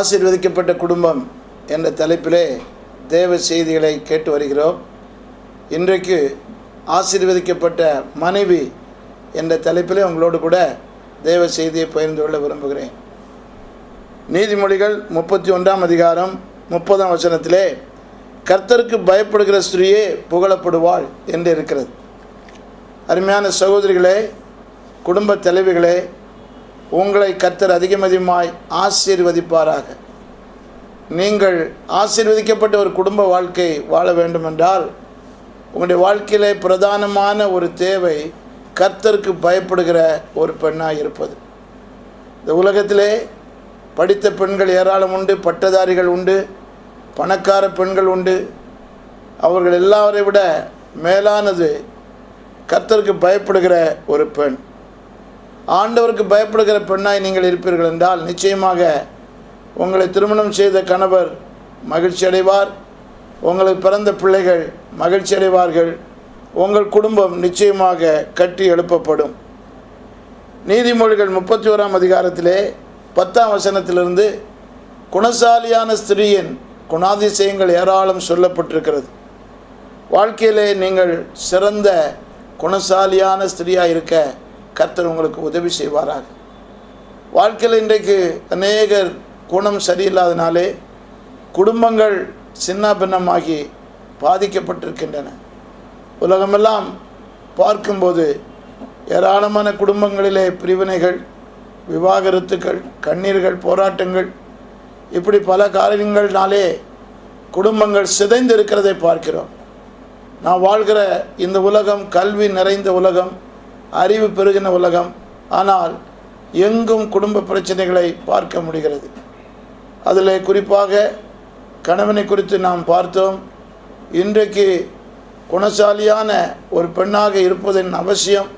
ஆசீர்வதிக்கப்பட்ட குடும்பம் என்ற தலைப்பிலே தேவ செய்திகளை கேட்டு வருகிறோம். இன்றைக்கு ஆசீர்வதிக்கப்பட்ட மனைவி என்ற தலைப்பிலே உங்களோடு கூட தேவ செய்தியை பகிர்ந்து கொள்ள விரும்புகிறேன். நீதிமொழிகள் 31ஆம் அதிகாரம் 30ஆம் வசனத்திலே கர்த்தருக்கு பயப்படுகிற ஸ்திரீயே புகழப்படுவாள் என்று இருக்கிறது. அருமையான சகோதரிகளே, குடும்ப தலைவிகளே, உங்களை கர்த்தர் அதிகமாய் ஆசீர்வதிப்பாராக. நீங்கள் ஆசீர்வதிக்கப்பட்ட ஒரு குடும்ப வாழ்க்கை வாழ வேண்டுமென்றால் உங்களுடைய வாழ்க்கையிலே பிரதானமான ஒரு தேவை கர்த்தருக்கு பயப்படுகிற ஒரு பெண்ணாக இருப்பது. இந்த உலகத்திலே படித்த பெண்கள் ஏராளம் உண்டு, பட்டதாரிகள் உண்டு, பணக்கார பெண்கள் உண்டு. அவர்கள் எல்லாரை விட மேலானது கர்த்தருக்கு பயப்படுகிற ஒரு பெண். ஆண்டவருக்கு பயப்படுகிற பெண்ணாய் நீங்கள் இருப்பீர்கள் என்றால் நிச்சயமாக உங்களை திருமணம் செய்த கணவர் மகிழ்ச்சி அடைவார், உங்களுக்கு பிறந்த பிள்ளைகள் மகிழ்ச்சி அடைவார்கள், உங்கள் குடும்பம் நிச்சயமாக கட்டி எழுப்பப்படும். நீதிமொழிகள் 31ஆம் அதிகாரத்திலே 10ஆம் வசனத்திலிருந்து குணசாலியான ஸ்திரீயின் குணாதிசயங்கள் ஏராளம் சொல்லப்பட்டிருக்கிறது. வாழ்க்கையிலே நீங்கள் சிறந்த குணசாலியான ஸ்திரீயாக இருக்க கர்த்தர் உங்களுக்கு உதவி செய்வாராக. வாழ்க்கையில் இன்றைக்கு அநேகர் குணம் சரியில்லாதனாலே குடும்பங்கள் சின்ன பின்னமாகி பாதிக்கப்பட்டிருக்கின்றன. உலகமெல்லாம் பார்க்கும்போது ஏராளமான குடும்பங்களிலே பிரிவினைகள், விவாகரத்துக்கள், கண்ணீர்கள், போராட்டங்கள், இப்படி பல காரியங்கள்னாலே குடும்பங்கள் சிதைந்து இருக்கிறதை பார்க்கிறோம். நான் வாழ்கிற இந்த உலகம் கல்வி நிறைந்த உலகம், அறிவு பெருகின உலகம். ஆனால் எங்கும் குடும்ப பிரச்சனைகளை பார்க்க முடிகிறது. அதில் குறிப்பாக கணவனை குறித்து நாம் பார்த்தோம். இன்றைக்கு குணசாலியான ஒரு பெண்ணாக இருப்பதன் அவசியம்,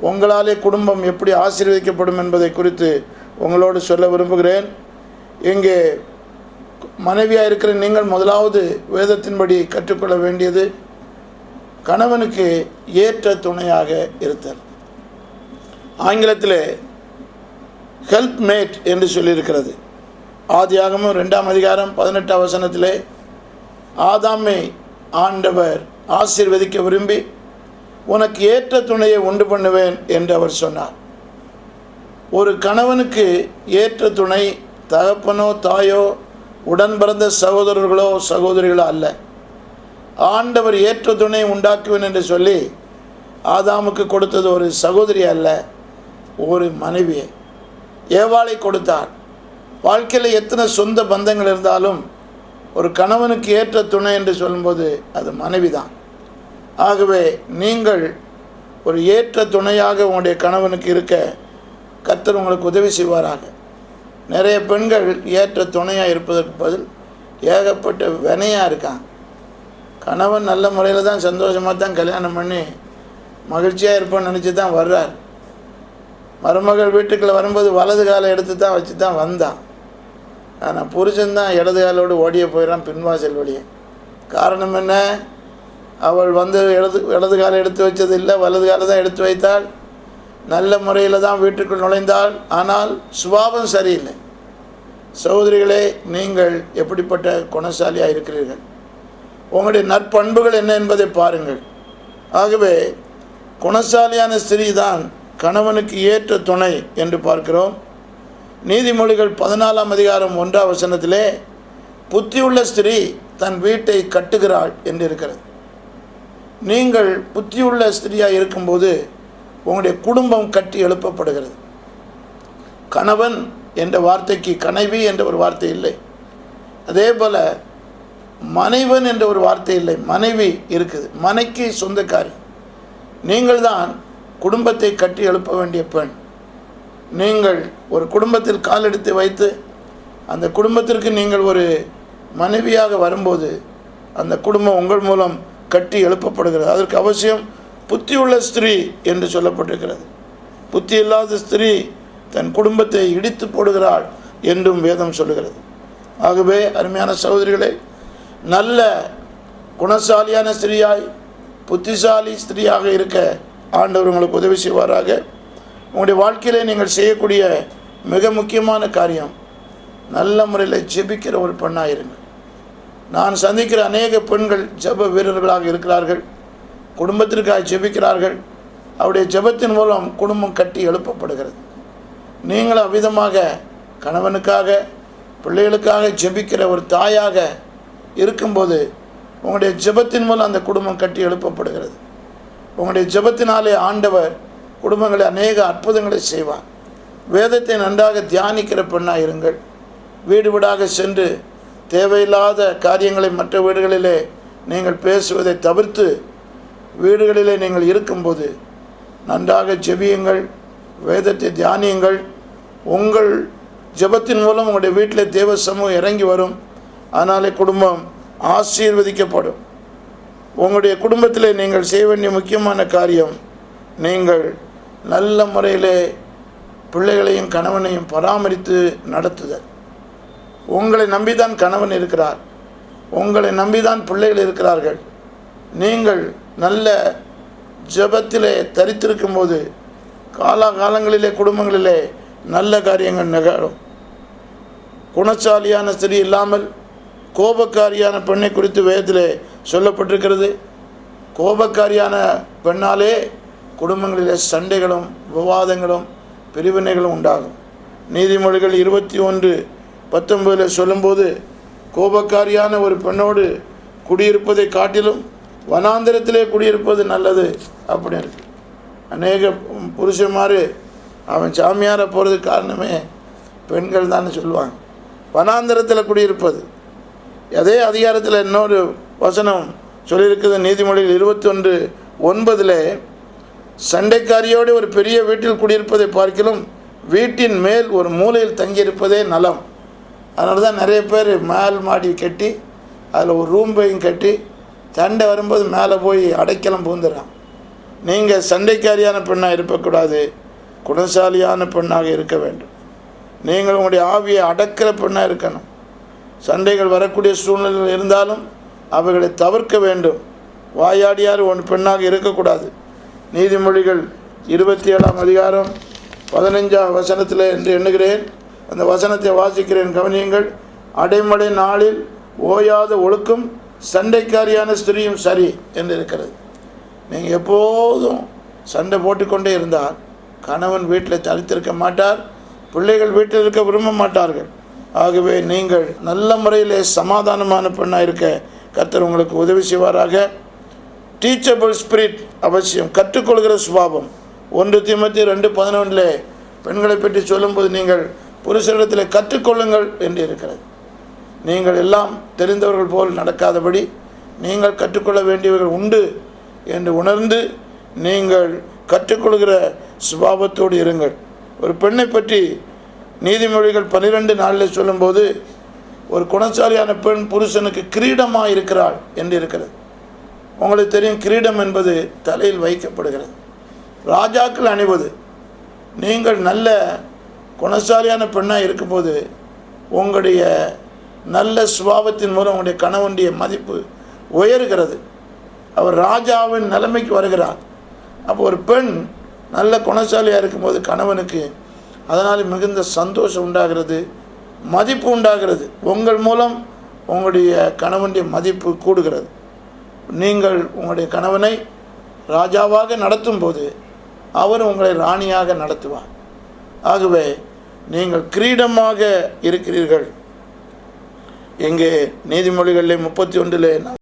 உங்களாலே குடும்பம் எப்படி ஆசீர்வதிக்கப்படும் என்பதை குறித்து உங்களோடு சொல்ல விரும்புகிறேன். இங்கே மனைவியாக இருக்கிற நீங்கள் முதலாவது வேதத்தின்படி கற்றுக்கொள்ள வேண்டியது கணவனுக்கு ஏற்ற துணையாக இருத்தல். ஆங்கிலத்தில் ஹெல்ப் மேட் என்று சொல்லியிருக்கிறது. ஆதியாகமம் 2ஆம் அதிகாரம் 18ஆம் வசனத்திலே ஆதாமை ஆண்டவர் ஆசீர்வதிக்க விரும்பி உனக்கு ஏற்ற துணையை உண்டு பண்ணுவேன் என்று அவர் சொன்னார். ஒரு கணவனுக்கு ஏற்ற துணை தகப்பனோ தாயோ உடன் பிறந்த சகோதரர்களோ சகோதரிகளோ அல்ல. ஆண்டவர் ஏற்ற துணை உண்டாக்குவேன் என்று சொல்லி ஆதாமுக்கு கொடுத்தது ஒரு சகோதரி அல்ல, ஒரு மனைவியை, ஏவாளை கொடுத்தார். வாழ்க்கையில் எத்தனை சொந்த பந்தங்கள் இருந்தாலும் ஒரு கணவனுக்கு ஏற்ற துணை என்று சொல்லும்போது அது மனைவி தான். ஆகவே நீங்கள் ஒரு ஏற்ற துணையாக உங்களுடைய கணவனுக்கு இருக்க கர்த்தர் உங்களுக்கு உதவி செய்வாராக. நிறைய பெண்கள் ஏற்ற துணையாக இருப்பதற்கு பதில் ஏகப்பட்ட வினையாக இருக்காங்க. கணவன் நல்ல முறையில் தான் சந்தோஷமாக தான் கல்யாணம் பண்ணி மகிழ்ச்சியாக இருப்போன்னு நினச்சி தான் வர்றார். மருமகள் வீட்டுக்குள்ளே வரும்போது வலது காலை எடுத்து தான் வச்சு தான் வந்தான். ஆனால் புருஷன்தான் இடது காலோடு ஓடிய போயிடறான் பின்வாசல் வழியே. காரணம் என்ன? அவள் வந்து இடது காலை எடுத்து வச்சது இல்லை, வலது காலை தான் எடுத்து வைத்தாள். நல்ல முறையில் தான் வீட்டுக்குள் நுழைந்தாள், ஆனால் சுபாவம் சரியில்லை. சகோதரிகளே, நீங்கள் எப்படிப்பட்ட குணசாலியாக இருக்கிறீர்கள்? உங்களுடைய நற்பண்புகள் என்ன என்பதை பாருங்கள். ஆகவே குணசாலியான ஸ்திரீ தான் கணவனுக்கு ஏற்ற துணை என்று பார்க்கிறோம். நீதிமொழிகள் 14ஆம் அதிகாரம் 1ஆம் வசனத்திலே புத்தியுள்ள ஸ்திரீ தன் வீட்டை கட்டுகிறாள் என்று இருக்கிறது. நீங்கள் புத்தியுள்ள ஸ்திரீயாக இருக்கும்போது உங்களுடைய குடும்பம் கட்டி எழுப்பப்படுகிறது. கணவன் என்ற வார்த்தைக்கு கனைவி என்ற ஒரு வார்த்தை இல்லை. அதே போல் மனைவன் என்ற ஒரு வார்த்தை இல்லை, மனைவி இருக்குது. மனைக்கு சொந்தக்காரி. நீங்கள் தான் குடும்பத்தை கட்டி எழுப்ப வேண்டிய பெண். நீங்கள் ஒரு குடும்பத்தில் காலெடுத்து வைத்து அந்த குடும்பத்திற்கு நீங்கள் ஒரு மனைவியாக வரும்போது அந்த குடும்பம் உங்கள் மூலம் கட்டி எழுப்பப்படுகிறது. அதற்கு அவசியம் புத்தியுள்ள ஸ்திரீ என்று சொல்லப்பட்டிருக்கிறது. புத்தி இல்லாத ஸ்திரீ தன் குடும்பத்தை இடித்து போடுகிறாள் என்றும் வேதம் சொல்லுகிறது. ஆகவே அருமையான சகோதரிகளே, நல்ல குணசாலியான ஸ்திரீயாய் புத்திசாலி ஸ்திரீயாக இருக்க ஆண்டவர் உங்களுக்கு உதவி செய்வாராக. உங்களுடைய வாழ்க்கையிலே நீங்கள் செய்யக்கூடிய மிக முக்கியமான காரியம், நல்ல முறையில் ஜெபிக்கிற ஒரு பெண்ணாக இருங்க. நான் சந்திக்கிற அநேக பெண்கள் ஜெப வீரர்களாக இருக்கிறார்கள், குடும்பத்திற்காக ஜெபிக்கிறார்கள். அவருடைய ஜெபத்தின் மூலம் குடும்பம் கட்டி எழுப்பப்படுகிறது. நீங்களும் அவ்விதமாக கணவனுக்காக பிள்ளைகளுக்காக ஜெபிக்கிற ஒரு தாயாக இருக்கும்போது உங்களுடைய ஜெபத்தின் மூலம் அந்த குடும்பம் கட்டி எழுப்பப்படுகிறது. உங்களுடைய ஜெபத்தினாலே ஆண்டவர் குடும்பங்களை அநேக அற்புதங்களை செய்வார். வேதத்தை நன்றாக தியானிக்கிற பெண்ணாக இருங்கள். வீடு வீடாக சென்று தேவையில்லாத காரியங்களை மற்ற வீடுகளிலே நீங்கள் பேசுவதை தவிர்த்து வீடுகளிலே நீங்கள் இருக்கும்போது நன்றாக ஜெபியுங்கள், வேதத்தை தியானியுங்கள். உங்கள் ஜெபத்தின் மூலம் உங்களுடைய வீட்டில் தேவ சமூகம் இறங்கி வரும். அதனாலே குடும்பம் ஆசீர்வதிக்கப்படும். உங்களுடைய குடும்பத்தில் நீங்கள் செய்ய வேண்டிய முக்கியமான காரியம், நீங்கள் நல்ல முறையிலே பிள்ளைகளையும் கணவனையும் பராமரித்து நடத்துதல். உங்களை நம்பிதான் கணவன் இருக்கிறார், உங்களை நம்பிதான் பிள்ளைகள் இருக்கிறார்கள். நீங்கள் நல்ல ஜெபத்திலே தரித்திருக்கும் போது காலங்களிலே குடும்பங்களிலே நல்ல காரியங்கள் நிகழும். குணசாலியான ஸ்திரீ இல்லாமல் கோபக்காரியான பெண்ணை குறித்து வேதத்திலே சொல்லப்பட்டிருக்கிறது. கோபக்காரியான பெண்ணாலே குடும்பங்களிலே சண்டைகளும் விவாதங்களும் பிரிவினைகளும் உண்டாகும். நீதிமொழிகள் 21:19 சொல்லும்போது கோபக்காரியான ஒரு பெண்ணோடு குடியிருப்பதை காட்டிலும் வனாந்திரத்திலே குடியிருப்பது நல்லது அப்படின்னு இருக்கு. அநேக புருஷன்மார் அவன் சாமியாரை போகிறதுக்கு காரணமே பெண்கள் தான் சொல்லுவாங்க. வனாந்திரத்தில் குடியிருப்பது. அதே அதிகாரத்தில் இன்னொரு வசனம் சொல்லியிருக்குது. நீதிமொழிகள் 21:9 சண்டைக்காரியோடு ஒரு பெரிய வீட்டில் குடியிருப்பதை பார்க்கிலும் வீட்டின் மேல் ஒரு மூலையில் தங்கியிருப்பதே நலம். அதனால தான் நிறைய பேர் மேல் மாடி கட்டி அதில் ஒரு ரூம்பையும் கட்டி சண்டை வரும்போது மேலே போய் அடைக்கலம் பூந்துடுறான். நீங்கள் சண்டைக்காரியான பெண்ணாக இருக்கக்கூடாது, குணசாலியான பெண்ணாக இருக்க வேண்டும். நீங்கள் உங்களுடைய ஆவியை அடக்கிற பெண்ணாக இருக்கணும். சண்டைகள் வரக்கூடிய சூழ்நிலைகள் இருந்தாலும் அவைகளை தவிர்க்க வேண்டும். வாயாடியார் ஒரு பெண்ணாக இருக்கக்கூடாது. நீதிமொழிகள் 27:15 என்று எண்ணுகிறேன். அந்த வசனத்தை வாசிக்கிறேன், கவனியுங்கள். அடைமடை நாளில் ஓயாத ஒழுக்கும் சண்டைக்காரியான ஸ்திரியும் சரி என்று இருக்கிறது. நீங்கள் எப்போதும் சண்டை போட்டுக்கொண்டே இருந்தால் கணவன் வீட்டில் தரித்திருக்க மாட்டார், பிள்ளைகள் வீட்டில் இருக்க விரும்ப மாட்டார்கள். ஆகவே நீங்கள் நல்ல முறையிலே சமாதானமான பெண்ணாக இருக்க கர்த்தர் உங்களுக்கு உதவி செய்வாராக. டீச்சபிள் ஸ்பிரிட் அவசியம், கற்றுக்கொள்கிற சுபாவம். 1 தீமோத்தேயு 2:11 பெண்களை பற்றி சொல்லும்போது நீங்கள் புருஷரிடத்தில் கற்றுக்கொள்ளுங்கள் என்று இருக்கிறது. நீங்கள் எல்லாம் தெரிந்தவர்கள் போல் நடக்காதபடி நீங்கள் கற்றுக்கொள்ள வேண்டியவர்கள் உண்டு என்று உணர்ந்து நீங்கள் கற்றுக்கொள்கிற சுபாவத்தோடு இருங்கள். ஒரு பெண்ணை பற்றி நீதிமொழிகள் 12:4 சொல்லும்போது ஒரு குணசாலியான பெண் புருஷனுக்கு கிரீடமாக இருக்கிறாள் என்று இருக்கிறது. உங்களுக்கு தெரியும், கிரீடம் என்பது தலையில் வைக்கப்படுகிறது, ராஜாக்கள் அணிவது. நீங்கள் நல்ல குணசாலியான பெண்ணாக இருக்கும்போது உங்களுடைய நல்ல சுபாவத்தின் மூலம் உங்களுடைய கணவனுடைய மதிப்பு உயர்கிறது. அவர் ராஜாவின் நிலைமைக்கு வருகிறார். அப்போ ஒரு பெண் நல்ல குணசாலியாக இருக்கும்போது கணவனுக்கு அதனால் மிகுந்த சந்தோஷம் உண்டாகிறது, மதிப்பு உண்டாகிறது. உங்கள் மூலம் உங்களுடைய கணவனுடைய மதிப்பு கூடுகிறது. நீங்கள் உங்களுடைய கணவனை ராஜாவாக நடத்தும் போது அவர் உங்களை ராணியாக நடத்துவார். ஆகவே நீங்கள் கிரீடமாக இருக்கிறீர்கள். எங்கே நீதிமொழிகளில் 31